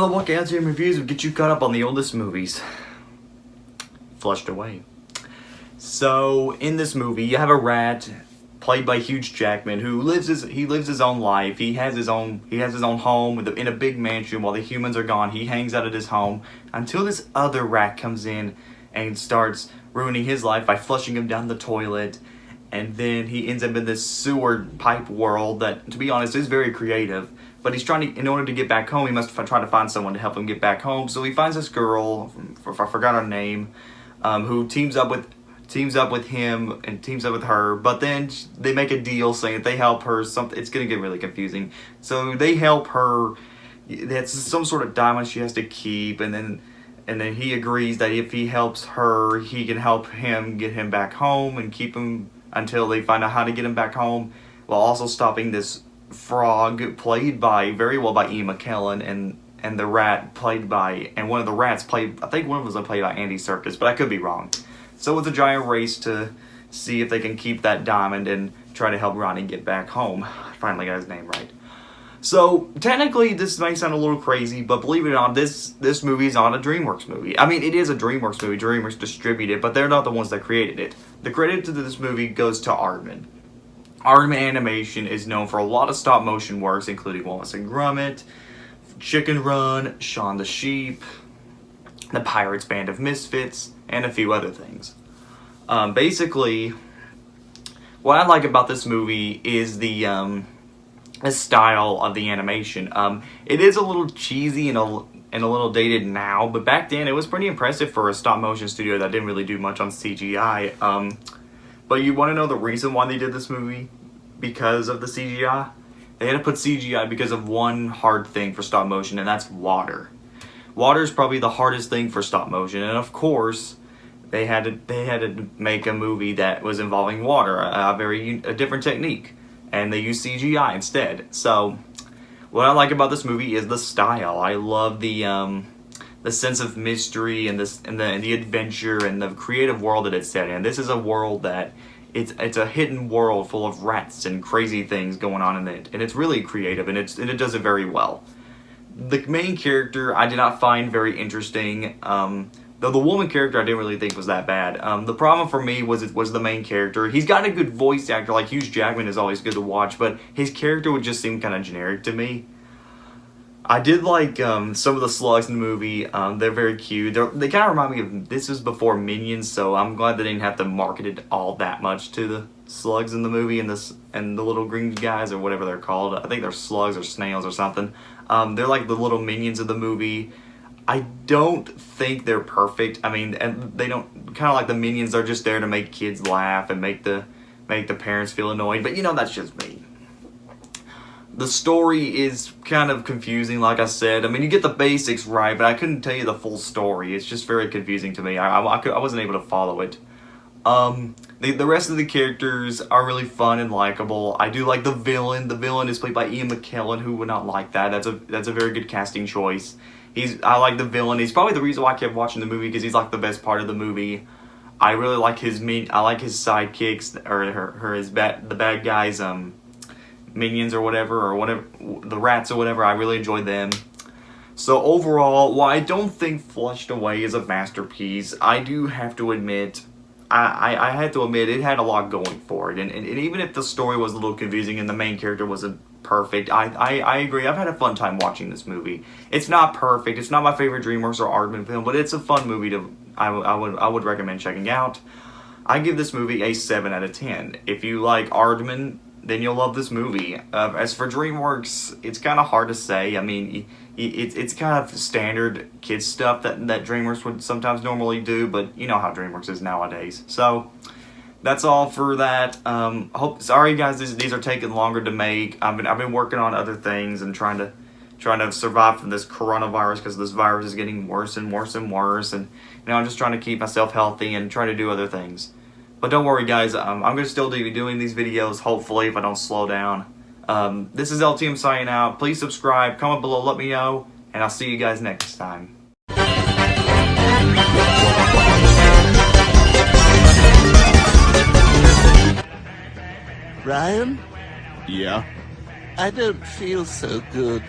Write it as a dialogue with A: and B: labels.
A: another look at LTM reviews will get you caught up on the oldest movies. Flushed away. So, in this movie, you have a rat played by Hugh Jackman who lives his own life. He has his own home in a big mansion while the humans are gone. He hangs out at his home until this other rat comes in and starts ruining his life by flushing him down the toilet. And then he ends up in this sewer pipe world that, to be honest, is very creative. But he's trying to, in order to get back home, he must try to find someone to help him get back home. So he finds this girl, I forgot her name, who teams up with him and teams up with her. But then they make a deal saying if they help her, it's gonna get really confusing. So they help her. That's some sort of diamond she has to keep, and then he agrees that if he helps her, he can help him get him back home and keep him until they find out how to get him back home, while also stopping this frog played very well by Ian McKellen, and the rat played by, and one of the rats played, I think one of them was played by Andy Serkis, but I could be wrong. So it's a giant race to see if they can keep that diamond and try to help Ronnie get back home. I finally got his name right. So, technically, this may sound a little crazy, but believe it or not, this movie is not a DreamWorks movie. I mean, it is a DreamWorks movie. DreamWorks distributed it, but they're not the ones that created it. The credit to this movie goes to Aardman. Aardman Animation is known for a lot of stop-motion works, including Wallace and Gromit, Chicken Run, Shaun the Sheep, The Pirates Band of Misfits, and a few other things. Basically, what I like about this movie is the style of the animation. It is a little cheesy and a little dated now, but back then it was pretty impressive for a stop-motion studio that didn't really do much on CGI. But you want to know the reason why they did this movie? Because of the CGI? They had to put CGI because of one hard thing for stop-motion, and that's water. Water is probably the hardest thing for stop-motion, and of course, they had to make a movie that was involving water, a different technique. And they use CGI instead. So, what I like about this movie is the style. I love the sense of mystery and the adventure and the creative world that it's set in. This is a world that it's a hidden world full of rats and crazy things going on in it, and it's really creative and it does it very well. The main character I did not find very interesting. Though the woman character I didn't really think was that bad. The problem for me was the main character. He's got a good voice actor, like Hugh Jackman is always good to watch, but his character would just seem kind of generic to me. I did like some of the slugs in the movie. They're very cute. They kind of remind me of, this was before Minions, so I'm glad they didn't have to market it all that much to the slugs in the movie and the little green guys or whatever they're called. I think they're slugs or snails or something. They're like the little minions of the movie. I don't think they're perfect. I mean, and they don't, kind of like the Minions, they're just there to make kids laugh and make the parents feel annoyed. But that's just me. The story is kind of confusing, like I said. I mean, you get the basics right, but I couldn't tell you the full story. It's just very confusing to me. I wasn't able to follow it. The rest of the characters are really fun and likable. I do like the villain. The villain is played by Ian McKellen. Who would not like that? That's a very good casting choice. I like the villain. He's probably the reason why I kept watching the movie, because he's like the best part of the movie. I really like his sidekicks or the bad guys minions or whatever the rats or whatever. I really enjoyed them. So overall, while I don't think Flushed Away is a masterpiece, I do have to admit I had to admit it had a lot going for it, and even if the story was a little confusing and the main character wasn't perfect, I agree. I've had a fun time watching this movie. It's not perfect. It's not my favorite DreamWorks or Aardman film, but it's a fun movie I would recommend checking out. I give this movie a 7 out of 10. If you like Aardman, then you'll love this movie. As for DreamWorks, it's kind of hard to say. I mean, it's kind of standard kids stuff that DreamWorks would sometimes normally do, but you know how DreamWorks is nowadays. So that's all for that. Sorry guys, these are taking longer to make. I've been working on other things and trying to survive from this coronavirus, because this virus is getting worse and worse and worse, and I'm just trying to keep myself healthy and try to do other things. But don't worry guys, I'm going to still be doing these videos, hopefully, if I don't slow down. This is LTM signing out. Please subscribe, comment below, let me know, and I'll see you guys next time.
B: Ryan?
C: Yeah?
B: I don't feel so good.